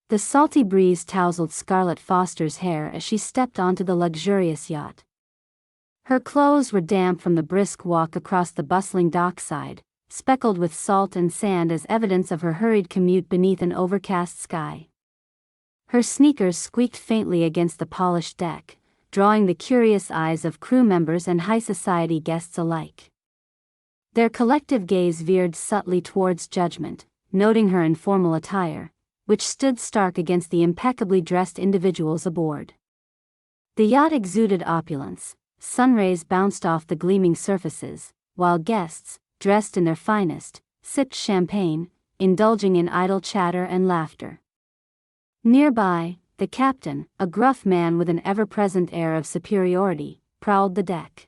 The salty breeze tousled Scarlett Foster's hair as she stepped onto the luxurious yacht. Her clothes were damp from the brisk walk across the bustling dockside, speckled with salt and sand as evidence of her hurried commute beneath an overcast sky. Her sneakers squeaked faintly against the polished deck, drawing the curious eyes of crew members and high society guests alike. Their collective gaze veered subtly towards Judgment, noting her informal attire, which stood stark against the impeccably dressed individuals aboard. The yacht exuded opulence, sunrays bounced off the gleaming surfaces, while guests, dressed in their finest, sipped champagne, indulging in idle chatter and laughter. Nearby, the captain, a gruff man with an ever-present air of superiority, prowled the deck.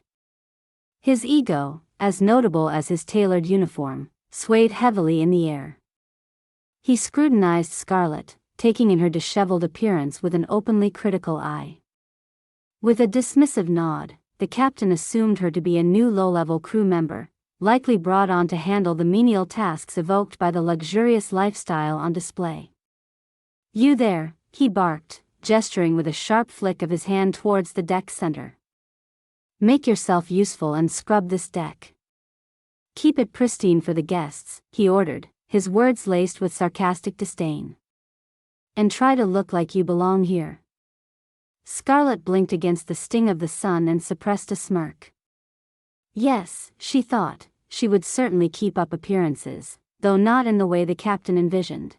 His ego, as notable as his tailored uniform, swayed heavily in the air. He scrutinized Scarlett, taking in her disheveled appearance with an openly critical eye. With a dismissive nod, the captain assumed her to be a new low-level crew member, likely brought on to handle the menial tasks evoked by the luxurious lifestyle on display. "You there," he barked, gesturing with a sharp flick of his hand towards the deck center. "Make yourself useful and scrub this deck. Keep it pristine for the guests," he ordered, his words laced with sarcastic disdain. "And try to look like you belong here." Scarlett blinked against the sting of the sun and suppressed a smirk. Yes, she thought, she would certainly keep up appearances, though not in the way the captain envisioned.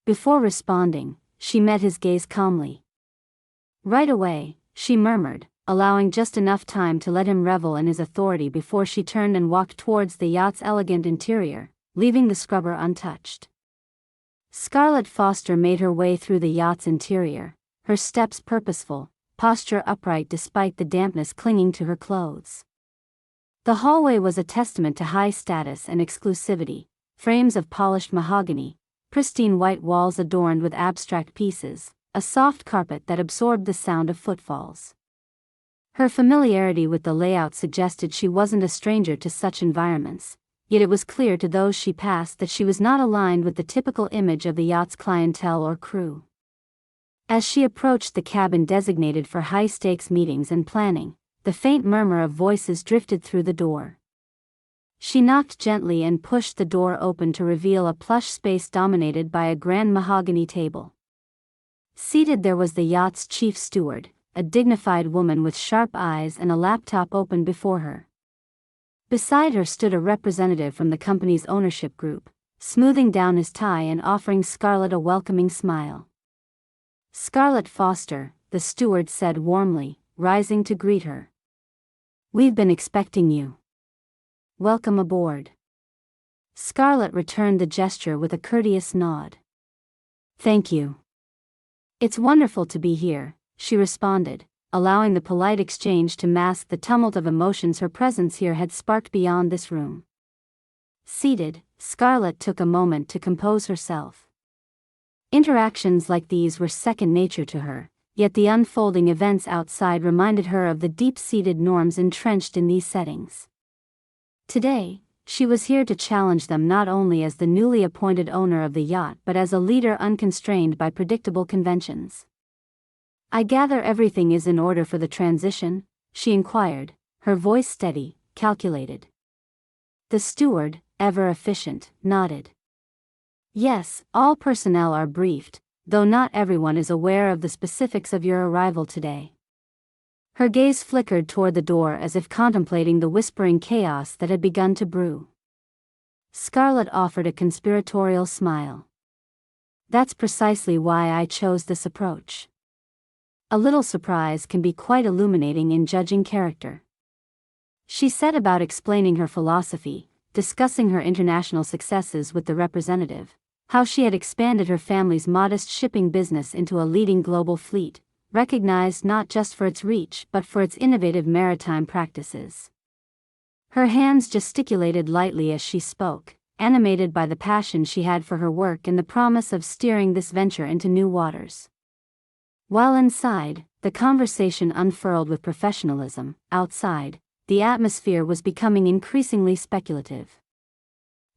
Before responding, she met his gaze calmly. "Right away," she murmured, allowing just enough time to let him revel in his authority before she turned and walked towards the yacht's elegant interior, leaving the scrubber untouched. Scarlett Foster made her way through the yacht's interior, her steps purposeful, posture upright despite the dampness clinging to her clothes. The hallway was a testament to high status and exclusivity, frames of polished mahogany, pristine white walls adorned with abstract pieces, a soft carpet that absorbed the sound of footfalls. Her familiarity with the layout suggested she wasn't a stranger to such environments, yet it was clear to those she passed that she was not aligned with the typical image of the yacht's clientele or crew. As she approached the cabin designated for high-stakes meetings and planning, the faint murmur of voices drifted through the door. She knocked gently and pushed the door open to reveal a plush space dominated by a grand mahogany table. Seated there was the yacht's chief steward, a dignified woman with sharp eyes and a laptop open before her. Beside her stood a representative from the company's ownership group, smoothing down his tie and offering Scarlett a welcoming smile. "Scarlett Foster," the steward said warmly, rising to greet her. "We've been expecting you. Welcome aboard." Scarlett returned the gesture with a courteous nod. "Thank you. It's wonderful to be here," she responded, allowing the polite exchange to mask the tumult of emotions her presence here had sparked beyond this room. Seated, Scarlett took a moment to compose herself. Interactions like these were second nature to her, yet the unfolding events outside reminded her of the deep-seated norms entrenched in these settings. Today, she was here to challenge them not only as the newly appointed owner of the yacht but as a leader unconstrained by predictable conventions. "I gather everything is in order for the transition?" she inquired, her voice steady, calculated. The steward, ever efficient, nodded. "Yes, all personnel are briefed, though not everyone is aware of the specifics of your arrival today." Her gaze flickered toward the door as if contemplating the whispering chaos that had begun to brew. Scarlett offered a conspiratorial smile. "That's precisely why I chose this approach. A little surprise can be quite illuminating in judging character." She set about explaining her philosophy, discussing her international successes with the representative, how she had expanded her family's modest shipping business into a leading global fleet, recognized not just for its reach but for its innovative maritime practices. Her hands gesticulated lightly as she spoke, animated by the passion she had for her work and the promise of steering this venture into new waters. While inside, the conversation unfurled with professionalism. Outside, the atmosphere was becoming increasingly speculative.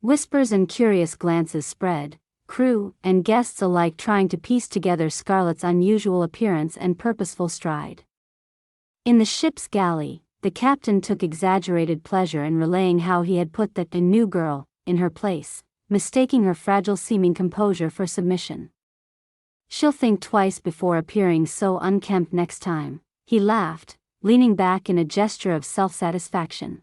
Whispers and curious glances spread, crew and guests alike trying to piece together Scarlett's unusual appearance and purposeful stride. In the ship's galley, the captain took exaggerated pleasure in relaying how he had put that new girl in her place, mistaking her fragile-seeming composure for submission. "She'll think twice before appearing so unkempt next time," he laughed, leaning back in a gesture of self-satisfaction.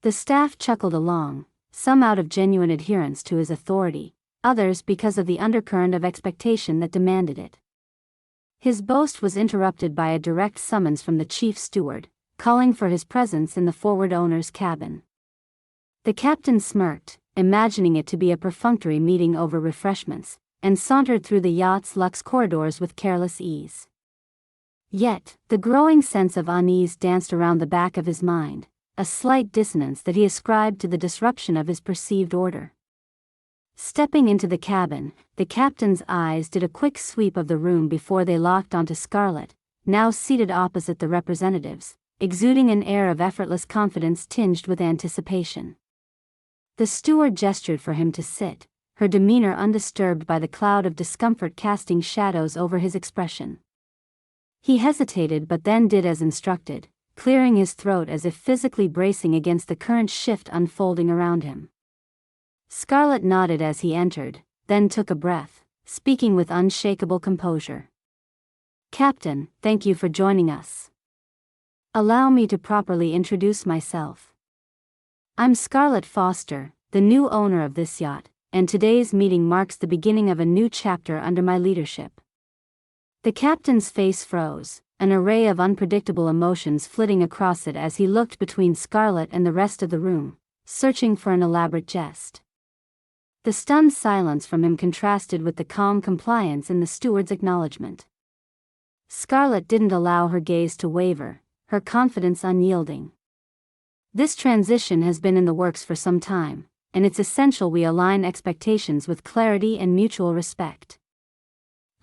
The staff chuckled along, some out of genuine adherence to his authority, others because of the undercurrent of expectation that demanded it. His boast was interrupted by a direct summons from the chief steward, calling for his presence in the forward owner's cabin. The captain smirked, imagining it to be a perfunctory meeting over refreshments, and sauntered through the yacht's luxe corridors with careless ease. Yet, the growing sense of unease danced around the back of his mind, a slight dissonance that he ascribed to the disruption of his perceived order. Stepping into the cabin, the captain's eyes did a quick sweep of the room before they locked onto Scarlett, now seated opposite the representatives, exuding an air of effortless confidence tinged with anticipation. The steward gestured for him to sit, her demeanor undisturbed by the cloud of discomfort casting shadows over his expression. He hesitated but then did as instructed, clearing his throat as if physically bracing against the current shift unfolding around him. Scarlett nodded as he entered, then took a breath, speaking with unshakable composure. "Captain, thank you for joining us. Allow me to properly introduce myself. I'm Scarlett Foster, the new owner of this yacht, and today's meeting marks the beginning of a new chapter under my leadership." The captain's face froze, an array of unpredictable emotions flitting across it as he looked between Scarlett and the rest of the room, searching for an elaborate jest. The stunned silence from him contrasted with the calm compliance in the steward's acknowledgement. Scarlett didn't allow her gaze to waver, her confidence unyielding. "This transition has been in the works for some time, and it's essential we align expectations with clarity and mutual respect.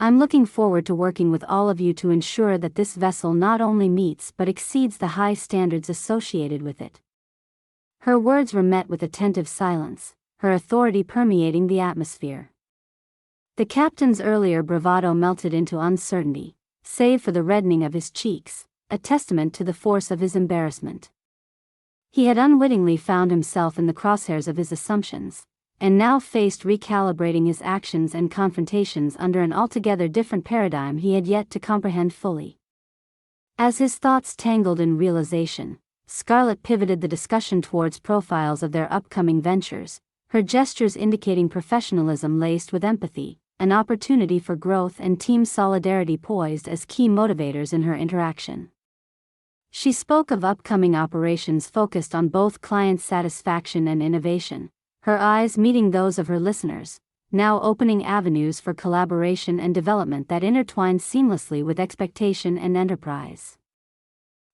I'm looking forward to working with all of you to ensure that this vessel not only meets but exceeds the high standards associated with it." Her words were met with attentive silence, her authority permeating the atmosphere. The captain's earlier bravado melted into uncertainty, save for the reddening of his cheeks, a testament to the force of his embarrassment. He had unwittingly found himself in the crosshairs of his assumptions, and now faced recalibrating his actions and confrontations under an altogether different paradigm he had yet to comprehend fully. As his thoughts tangled in realization, Scarlett pivoted the discussion towards profiles of their upcoming ventures, her gestures indicating professionalism laced with empathy, an opportunity for growth and team solidarity poised as key motivators in her interaction. She spoke of upcoming operations focused on both client satisfaction and innovation, her eyes meeting those of her listeners, now opening avenues for collaboration and development that intertwined seamlessly with expectation and enterprise.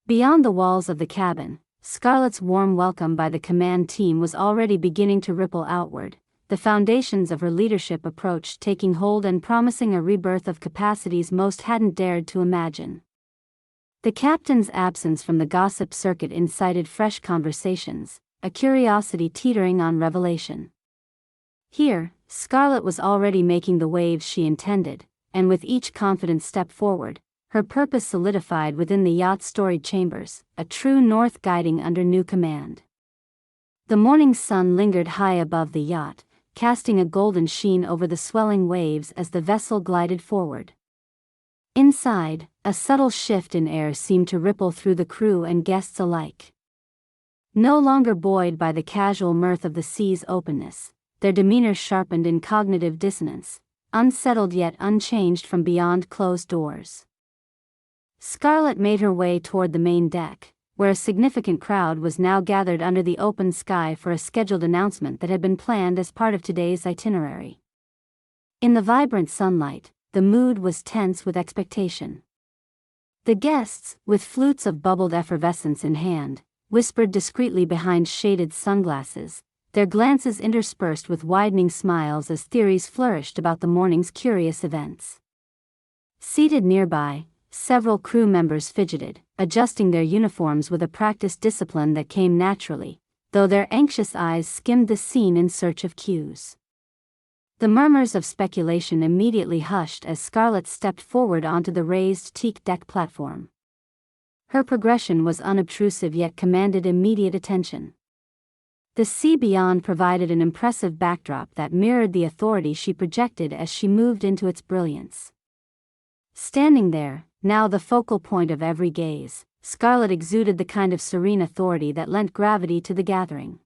Beyond the walls of the cabin, Scarlett's warm welcome by the command team was already beginning to ripple outward, the foundations of her leadership approach taking hold and promising a rebirth of capacities most hadn't dared to imagine. The captain's absence from the gossip circuit incited fresh conversations, a curiosity teetering on revelation. Here, Scarlett was already making the waves she intended, and with each confident step forward, her purpose solidified within the yacht's storied chambers, a true north guiding under new command. The morning sun lingered high above the yacht, casting a golden sheen over the swelling waves as the vessel glided forward. Inside, a subtle shift in air seemed to ripple through the crew and guests alike. No longer buoyed by the casual mirth of the sea's openness, their demeanor sharpened in cognitive dissonance, unsettled yet unchanged from beyond closed doors. Scarlett made her way toward the main deck, where a significant crowd was now gathered under the open sky for a scheduled announcement that had been planned as part of today's itinerary. In the vibrant sunlight, the mood was tense with expectation. The guests, with flutes of bubbled effervescence in hand, whispered discreetly behind shaded sunglasses, their glances interspersed with widening smiles as theories flourished about the morning's curious events. Seated nearby, several crew members fidgeted, adjusting their uniforms with a practiced discipline that came naturally, though their anxious eyes skimmed the scene in search of cues. The murmurs of speculation immediately hushed as Scarlet stepped forward onto the raised teak deck platform. Her progression was unobtrusive yet commanded immediate attention. The sea beyond provided an impressive backdrop that mirrored the authority she projected as she moved into its brilliance. Standing there, now the focal point of every gaze, Scarlet exuded the kind of serene authority that lent gravity to the gathering.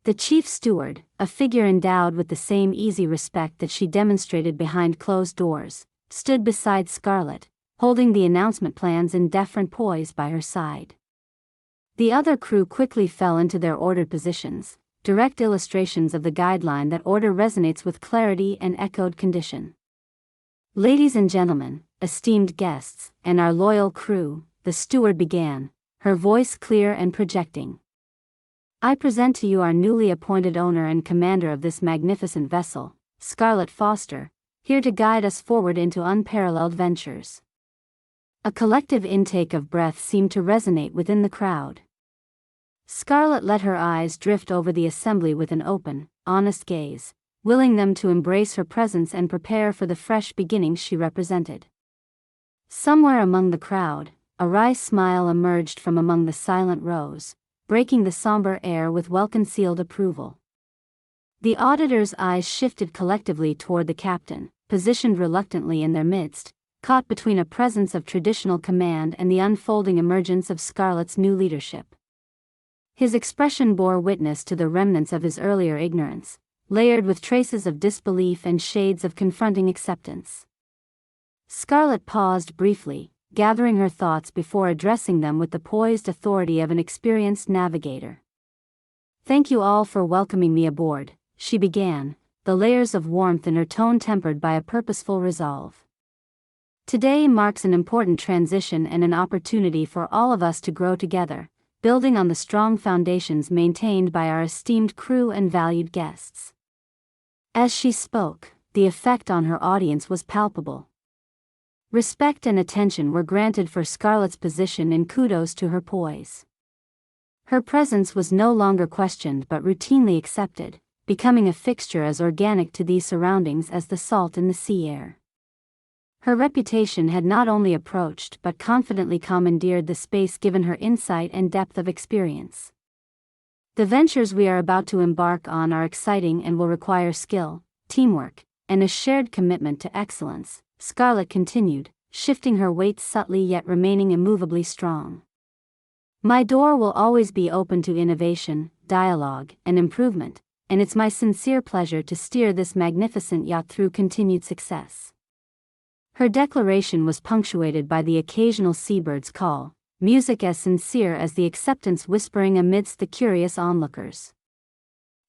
The chief steward, a figure endowed with the same easy respect that she demonstrated behind closed doors, stood beside Scarlet, holding the announcement plans in deferent poise by her side. The other crew quickly fell into their ordered positions, direct illustrations of the guideline that order resonates with clarity and echoed condition. "Ladies and gentlemen, esteemed guests, and our loyal crew," the steward began, her voice clear and projecting. "I present to you our newly appointed owner and commander of this magnificent vessel, Scarlet Foster, here to guide us forward into unparalleled ventures." A collective intake of breath seemed to resonate within the crowd. Scarlet let her eyes drift over the assembly with an open, honest gaze, willing them to embrace her presence and prepare for the fresh beginnings she represented. Somewhere among the crowd, a wry smile emerged from among the silent rows, breaking the somber air with well-concealed approval. The auditor's eyes shifted collectively toward the captain, positioned reluctantly in their midst, caught between a presence of traditional command and the unfolding emergence of Scarlet's new leadership. His expression bore witness to the remnants of his earlier ignorance, layered with traces of disbelief and shades of confronting acceptance. Scarlet paused briefly, gathering her thoughts before addressing them with the poised authority of an experienced navigator. "Thank you all for welcoming me aboard," she began, the layers of warmth in her tone tempered by a purposeful resolve. "Today marks an important transition and an opportunity for all of us to grow together, building on the strong foundations maintained by our esteemed crew and valued guests." As she spoke, the effect on her audience was palpable. Respect and attention were granted for Scarlet's position and kudos to her poise. Her presence was no longer questioned but routinely accepted, becoming a fixture as organic to these surroundings as the salt in the sea air. Her reputation had not only approached but confidently commandeered the space given her insight and depth of experience. "The ventures we are about to embark on are exciting and will require skill, teamwork, and a shared commitment to excellence," Scarlet continued, shifting her weight subtly yet remaining immovably strong. "My door will always be open to innovation, dialogue, and improvement, and it's my sincere pleasure to steer this magnificent yacht through continued success." Her declaration was punctuated by the occasional seabird's call, music as sincere as the acceptance whispering amidst the curious onlookers.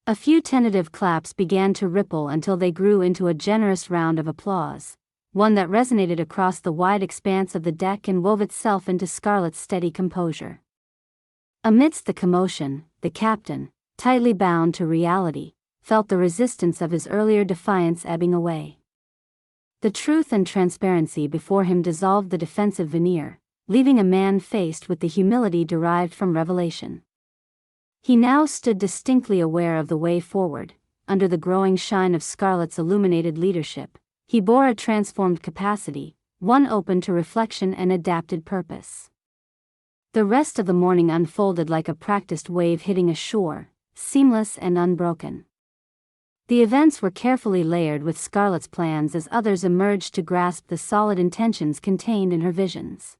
A few tentative claps began to ripple until they grew into a generous round of applause, one that resonated across the wide expanse of the deck and wove itself into Scarlet's steady composure. Amidst the commotion, the captain, tightly bound to reality, felt the resistance of his earlier defiance ebbing away. The truth and transparency before him dissolved the defensive veneer, leaving a man faced with the humility derived from revelation. He now stood distinctly aware of the way forward. Under the growing shine of Scarlet's illuminated leadership, he bore a transformed capacity, one open to reflection and adapted purpose. The rest of the morning unfolded like a practiced wave hitting a shore, seamless and unbroken. The events were carefully layered with Scarlet's plans as others emerged to grasp the solid intentions contained in her visions.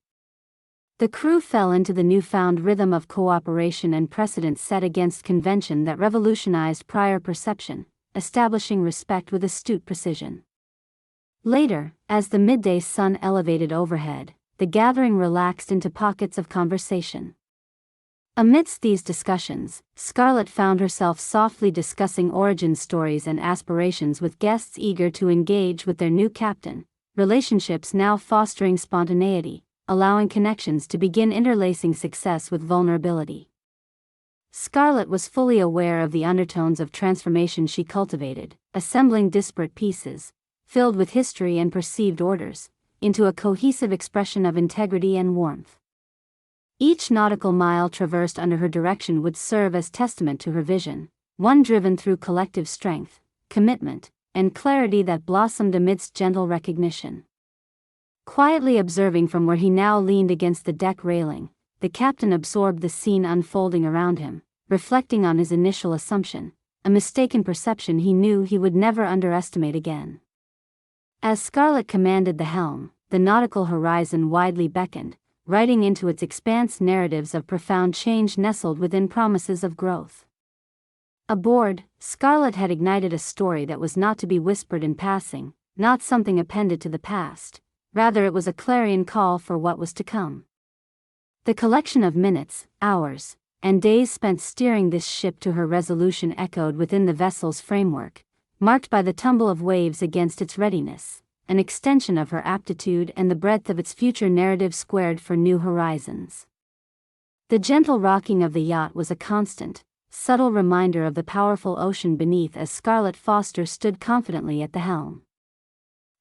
The crew fell into the newfound rhythm of cooperation and precedent set against convention that revolutionized prior perception, establishing respect with astute precision. Later, as the midday sun elevated overhead, the gathering relaxed into pockets of conversation. Amidst these discussions, Scarlet found herself softly discussing origin stories and aspirations with guests eager to engage with their new captain, relationships now fostering spontaneity, allowing connections to begin interlacing success with vulnerability. Scarlet was fully aware of the undertones of transformation she cultivated, assembling disparate pieces, filled with history and perceived orders, into a cohesive expression of integrity and warmth. Each nautical mile traversed under her direction would serve as testament to her vision, one driven through collective strength, commitment, and clarity that blossomed amidst gentle recognition. Quietly observing from where he now leaned against the deck railing, the captain absorbed the scene unfolding around him, reflecting on his initial assumption, a mistaken perception he knew he would never underestimate again. As Scarlett commanded the helm, the nautical horizon widely beckoned, writing into its expanse narratives of profound change nestled within promises of growth. Aboard, Scarlett had ignited a story that was not to be whispered in passing, not something appended to the past, rather it was a clarion call for what was to come. The collection of minutes, hours, and days spent steering this ship to her resolution echoed within the vessel's framework, marked by the tumble of waves against its readiness, an extension of her aptitude and the breadth of its future narrative squared for new horizons. The gentle rocking of the yacht was a constant, subtle reminder of the powerful ocean beneath as Scarlett Foster stood confidently at the helm.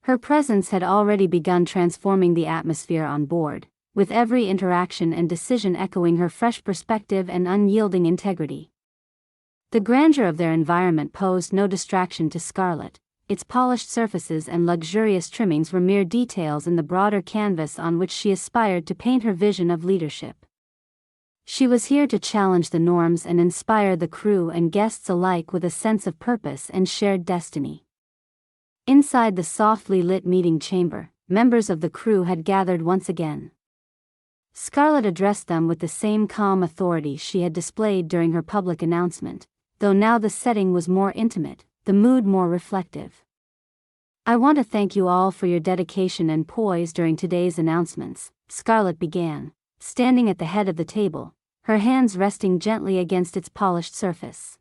Her presence had already begun transforming the atmosphere on board, with every interaction and decision echoing her fresh perspective and unyielding integrity. The grandeur of their environment posed no distraction to Scarlett. Its polished surfaces and luxurious trimmings were mere details in the broader canvas on which she aspired to paint her vision of leadership. She was here to challenge the norms and inspire the crew and guests alike with a sense of purpose and shared destiny. Inside the softly lit meeting chamber, members of the crew had gathered once again. Scarlett addressed them with the same calm authority she had displayed during her public announcement, though now the setting was more intimate, the mood more reflective. "I want to thank you all for your dedication and poise during today's announcements," Scarlett began, standing at the head of the table, her hands resting gently against its polished surface.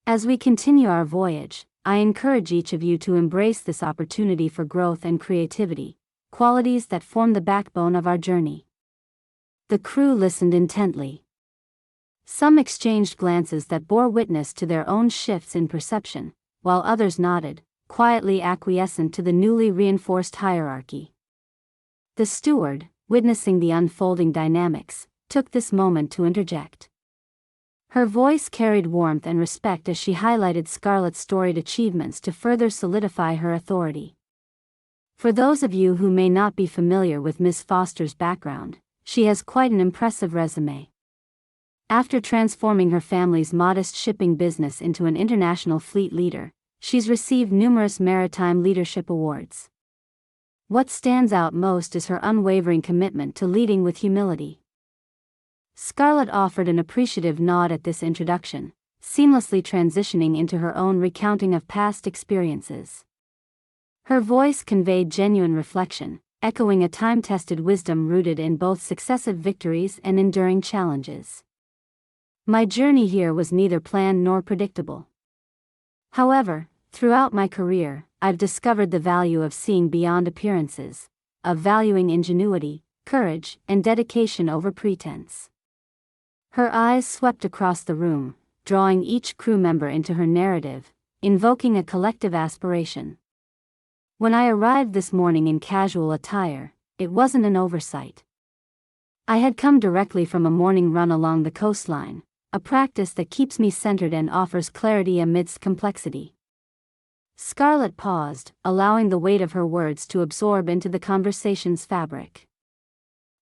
"As we continue our voyage, I encourage each of you to embrace this opportunity for growth and creativity, qualities that form the backbone of our journey." The crew listened intently. Some exchanged glances that bore witness to their own shifts in perception, while others nodded, quietly acquiescent to the newly reinforced hierarchy. The steward, witnessing the unfolding dynamics, took this moment to interject. Her voice carried warmth and respect as she highlighted Scarlett's storied achievements to further solidify her authority. For those of you who may not be familiar with Miss Foster's background, she has quite an impressive resume. After transforming her family's modest shipping business into an international fleet leader, she's received numerous maritime leadership awards. What stands out most is her unwavering commitment to leading with humility. Scarlett offered an appreciative nod at this introduction, seamlessly transitioning into her own recounting of past experiences. Her voice conveyed genuine reflection, echoing a time-tested wisdom rooted in both successive victories and enduring challenges. "My journey here was neither planned nor predictable. However, throughout my career, I've discovered the value of seeing beyond appearances, of valuing ingenuity, courage, and dedication over pretense." Her eyes swept across the room, drawing each crew member into her narrative, invoking a collective aspiration. "When I arrived this morning in casual attire, it wasn't an oversight. I had come directly from a morning run along the coastline, a practice that keeps me centered and offers clarity amidst complexity." Scarlett paused, allowing the weight of her words to absorb into the conversation's fabric.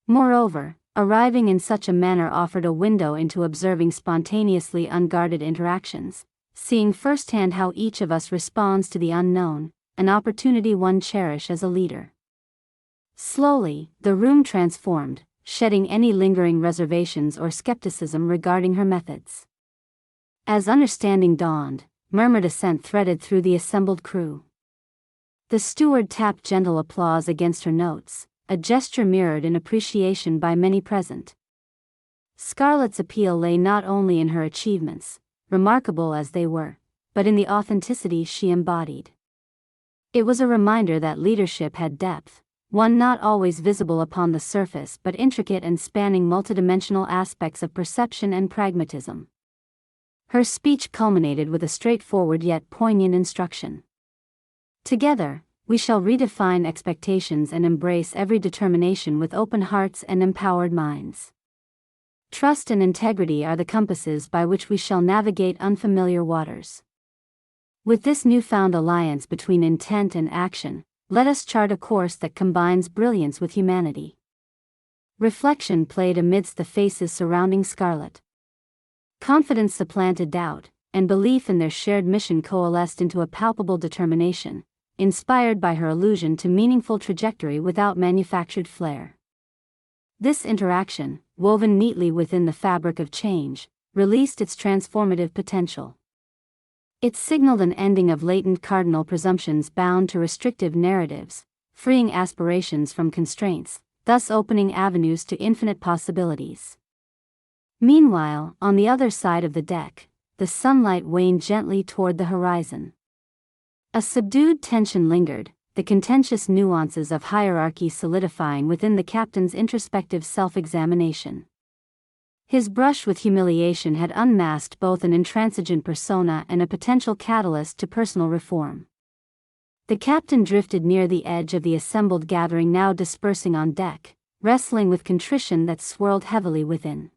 Moreover, arriving in such a manner offered a window into observing spontaneously unguarded interactions, seeing firsthand how each of us responds to the unknown, an opportunity one cherishes as a leader. Slowly, the room transformed, shedding any lingering reservations or skepticism regarding her methods. As understanding dawned, murmured assent threaded through the assembled crew. The steward tapped gentle applause against her notes, a gesture mirrored in appreciation by many present. Scarlett's appeal lay not only in her achievements, remarkable as they were, but in the authenticity she embodied. It was a reminder that leadership had depth, one not always visible upon the surface but intricate and spanning multidimensional aspects of perception and pragmatism. Her speech culminated with a straightforward yet poignant instruction. "Together, we shall redefine expectations and embrace every determination with open hearts and empowered minds. Trust and integrity are the compasses by which we shall navigate unfamiliar waters." With this newfound alliance between intent and action, let us chart a course that combines brilliance with humanity. Reflection played amidst the faces surrounding Scarlet. Confidence supplanted doubt, and belief in their shared mission coalesced into a palpable determination, inspired by her allusion to meaningful trajectory without manufactured flair. This interaction, woven neatly within the fabric of change, released its transformative potential. It signaled an ending of latent cardinal presumptions bound to restrictive narratives, freeing aspirations from constraints, thus opening avenues to infinite possibilities. Meanwhile, on the other side of the deck, the sunlight waned gently toward the horizon. A subdued tension lingered, the contentious nuances of hierarchy solidifying within the captain's introspective self-examination. His brush with humiliation had unmasked both an intransigent persona and a potential catalyst to personal reform. The captain drifted near the edge of the assembled gathering, now dispersing on deck, wrestling with contrition that swirled heavily within.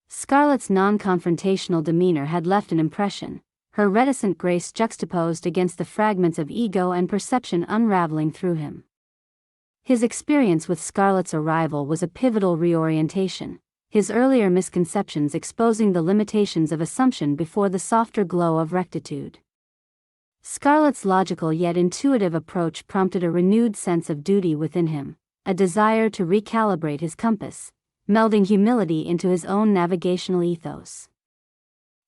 Scarlet's non-confrontational demeanor had left an impression, her reticent grace juxtaposed against the fragments of ego and perception unraveling through him. His experience with Scarlet's arrival was a pivotal reorientation, his earlier misconceptions exposing the limitations of assumption before the softer glow of rectitude. Scarlet's logical yet intuitive approach prompted a renewed sense of duty within him, a desire to recalibrate his compass, melding humility into his own navigational ethos.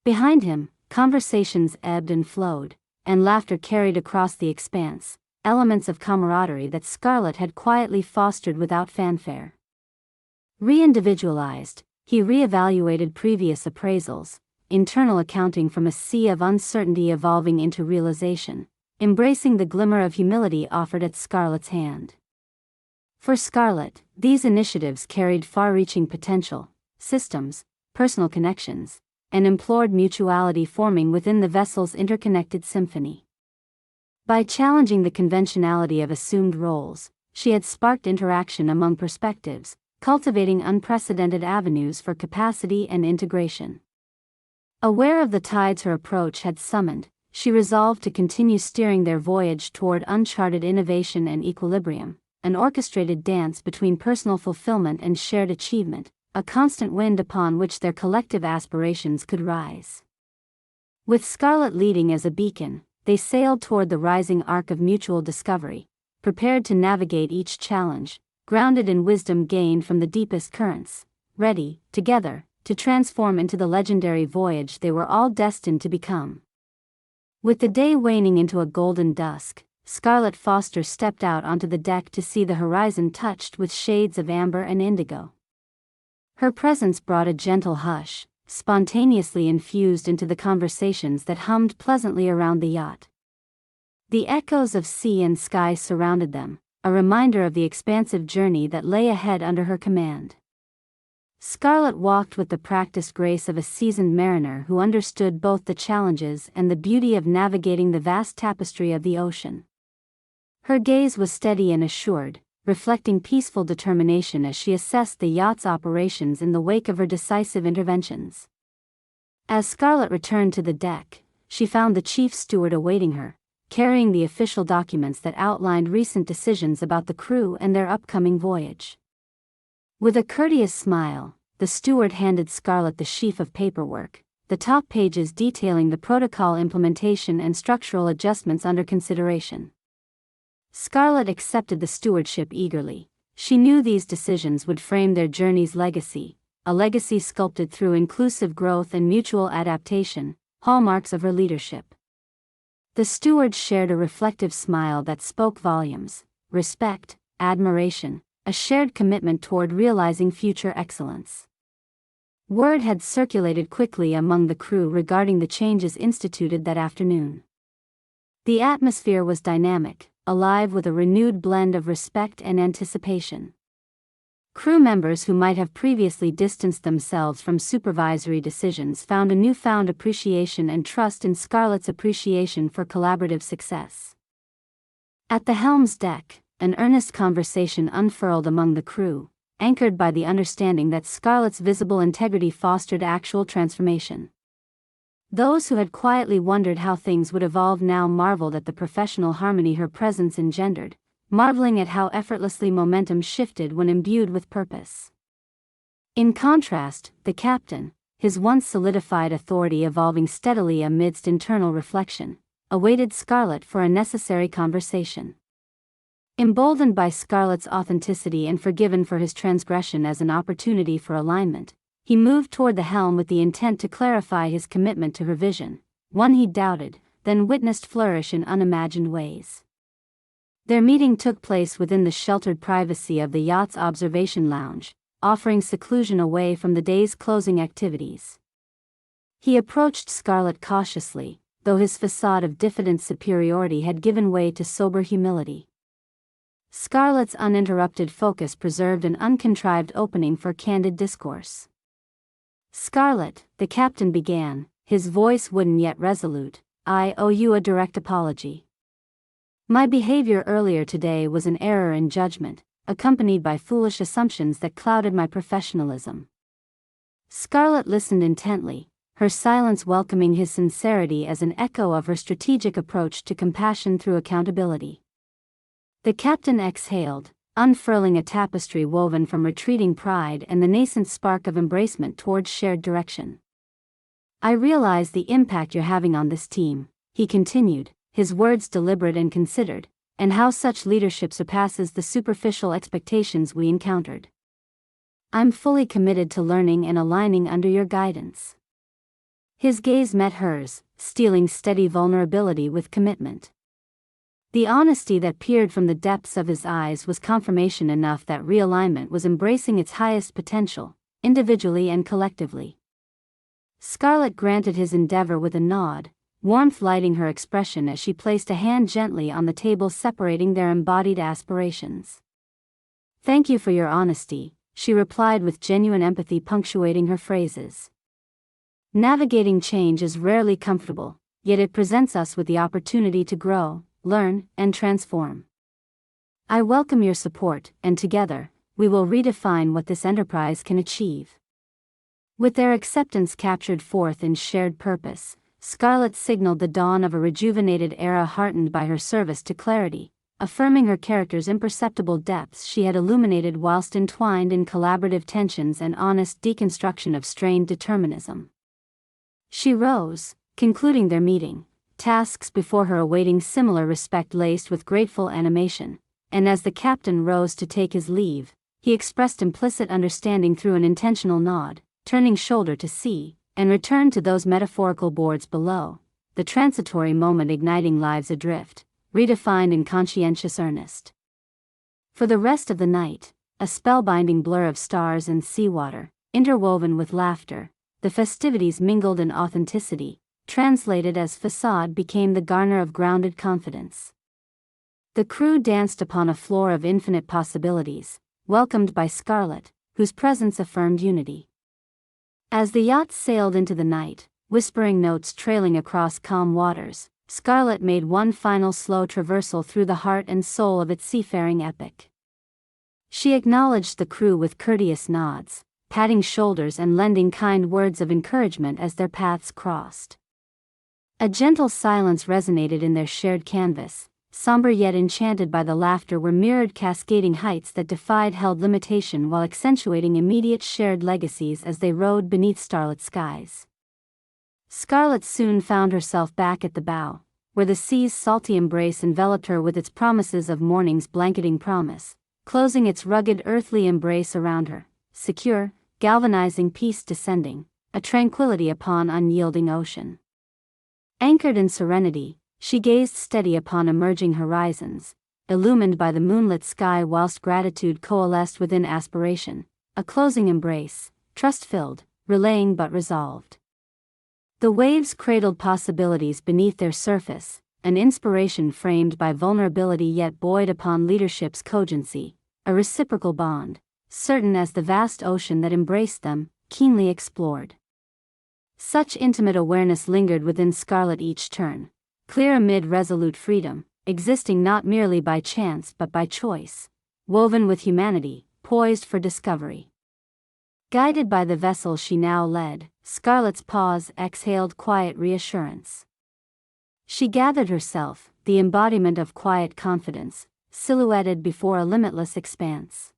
Behind him, conversations ebbed and flowed, and laughter carried across the expanse, elements of camaraderie that Scarlet had quietly fostered without fanfare. Re-individualized, he re-evaluated previous appraisals, internal accounting from a sea of uncertainty evolving into realization, embracing the glimmer of humility offered at Scarlet's hand. For Scarlet, these initiatives carried far-reaching potential, systems, personal connections, and implored mutuality forming within the vessel's interconnected symphony. By challenging the conventionality of assumed roles, she had sparked interaction among perspectives, cultivating unprecedented avenues for capacity and integration. Aware of the tides her approach had summoned, she resolved to continue steering their voyage toward uncharted innovation and equilibrium, an orchestrated dance between personal fulfillment and shared achievement, a constant wind upon which their collective aspirations could rise. With Scarlet leading as a beacon, they sailed toward the rising arc of mutual discovery, prepared to navigate each challenge, grounded in wisdom gained from the deepest currents, ready, together, to transform into the legendary voyage they were all destined to become. With the day waning into a golden dusk, Scarlet Foster stepped out onto the deck to see the horizon touched with shades of amber and indigo. Her presence brought a gentle hush, spontaneously infused into the conversations that hummed pleasantly around the yacht. The echoes of sea and sky surrounded them, a reminder of the expansive journey that lay ahead under her command. Scarlet walked with the practiced grace of a seasoned mariner who understood both the challenges and the beauty of navigating the vast tapestry of the ocean. Her gaze was steady and assured, reflecting peaceful determination as she assessed the yacht's operations in the wake of her decisive interventions. As Scarlet returned to the deck, she found the chief steward awaiting her, carrying the official documents that outlined recent decisions about the crew and their upcoming voyage. With a courteous smile, the steward handed Scarlet the sheaf of paperwork, the top pages detailing the protocol implementation and structural adjustments under consideration. Scarlet accepted the stewardship eagerly. She knew these decisions would frame their journey's legacy, a legacy sculpted through inclusive growth and mutual adaptation, hallmarks of her leadership. The steward shared a reflective smile that spoke volumes: respect, admiration, a shared commitment toward realizing future excellence. Word had circulated quickly among the crew regarding the changes instituted that afternoon. The atmosphere was dynamic, alive with a renewed blend of respect and anticipation. Crew members who might have previously distanced themselves from supervisory decisions found a newfound appreciation and trust in Scarlet's appreciation for collaborative success. At the helm's deck, an earnest conversation unfurled among the crew, anchored by the understanding that Scarlet's visible integrity fostered actual transformation. Those who had quietly wondered how things would evolve now marveled at the professional harmony her presence engendered, marveling at how effortlessly momentum shifted when imbued with purpose. In contrast, the captain, his once solidified authority evolving steadily amidst internal reflection, awaited Scarlett for a necessary conversation. Emboldened by Scarlett's authenticity and forgiven for his transgression as an opportunity for alignment, he moved toward the helm with the intent to clarify his commitment to her vision, one he doubted, then witnessed flourish in unimagined ways. Their meeting took place within the sheltered privacy of the yacht's observation lounge, offering seclusion away from the day's closing activities. He approached Scarlett cautiously, though his facade of diffident superiority had given way to sober humility. Scarlett's uninterrupted focus preserved an uncontrived opening for candid discourse. "Scarlett," the captain began, his voice wooden yet resolute, "I owe you a direct apology. My behavior earlier today was an error in judgment, accompanied by foolish assumptions that clouded my professionalism." Scarlett listened intently, her silence welcoming his sincerity as an echo of her strategic approach to compassion through accountability. The captain exhaled, unfurling a tapestry woven from retreating pride and the nascent spark of embracement towards shared direction. "I realize the impact you're having on this team," he continued, his words deliberate and considered, "and how such leadership surpasses the superficial expectations we encountered. I'm fully committed to learning and aligning under your guidance." His gaze met hers, stealing steady vulnerability with commitment. The honesty that peered from the depths of his eyes was confirmation enough that realignment was embracing its highest potential, individually and collectively. Scarlett granted his endeavor with a nod, warmth lighting her expression as she placed a hand gently on the table separating their embodied aspirations. "Thank you for your honesty," she replied with genuine empathy punctuating her phrases. Navigating change is rarely comfortable, yet it presents us with the opportunity to grow, learn, and transform. I welcome your support, and together, we will redefine what this enterprise can achieve. With their acceptance captured forth in shared purpose, Scarlett signaled the dawn of a rejuvenated era heartened by her service to clarity, affirming her character's imperceptible depths she had illuminated whilst entwined in collaborative tensions and honest deconstruction of strained determinism. She rose, concluding their meeting, tasks before her awaiting similar respect laced with grateful animation, and as the captain rose to take his leave, he expressed implicit understanding through an intentional nod, turning shoulder to sea, and returned to those metaphorical boards below, the transitory moment igniting lives adrift, redefined in conscientious earnest. For the rest of the night, a spellbinding blur of stars and seawater, interwoven with laughter, the festivities mingled in authenticity, translated as facade became the garner of grounded confidence. The crew danced upon a floor of infinite possibilities, welcomed by Scarlett, whose presence affirmed unity. As the yacht sailed into the night, whispering notes trailing across calm waters, Scarlett made one final slow traversal through the heart and soul of its seafaring epic. She acknowledged the crew with courteous nods, patting shoulders and lending kind words of encouragement as their paths crossed. A gentle silence resonated in their shared canvas, somber yet enchanted by the laughter where mirrored cascading heights that defied held limitation while accentuating immediate shared legacies as they rode beneath starlit skies. Scarlett soon found herself back at the bow, where the sea's salty embrace enveloped her with its promises of morning's blanketing promise, closing its rugged earthly embrace around her, secure, galvanizing peace descending, a tranquility upon unyielding ocean. Anchored in serenity, she gazed steady upon emerging horizons, illumined by the moonlit sky whilst gratitude coalesced within aspiration, a closing embrace, trust-filled, relaying but resolved. The waves cradled possibilities beneath their surface, an inspiration framed by vulnerability yet buoyed upon leadership's cogency, a reciprocal bond, certain as the vast ocean that embraced them, keenly explored. Such intimate awareness lingered within Scarlett each turn, clear amid resolute freedom, existing not merely by chance but by choice, woven with humanity, poised for discovery. Guided by the vessel she now led, Scarlett's pause exhaled quiet reassurance. She gathered herself, the embodiment of quiet confidence, silhouetted before a limitless expanse.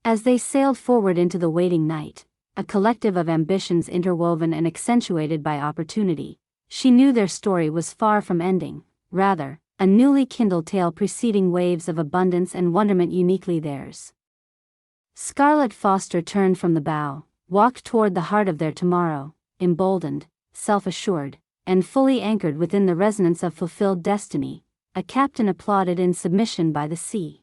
As they sailed forward into the waiting night, a collective of ambitions interwoven and accentuated by opportunity, she knew their story was far from ending, rather, a newly kindled tale preceding waves of abundance and wonderment uniquely theirs. Scarlett Foster turned from the bow, walked toward the heart of their tomorrow, emboldened, self-assured, and fully anchored within the resonance of fulfilled destiny. A captain applauded in submission by the sea.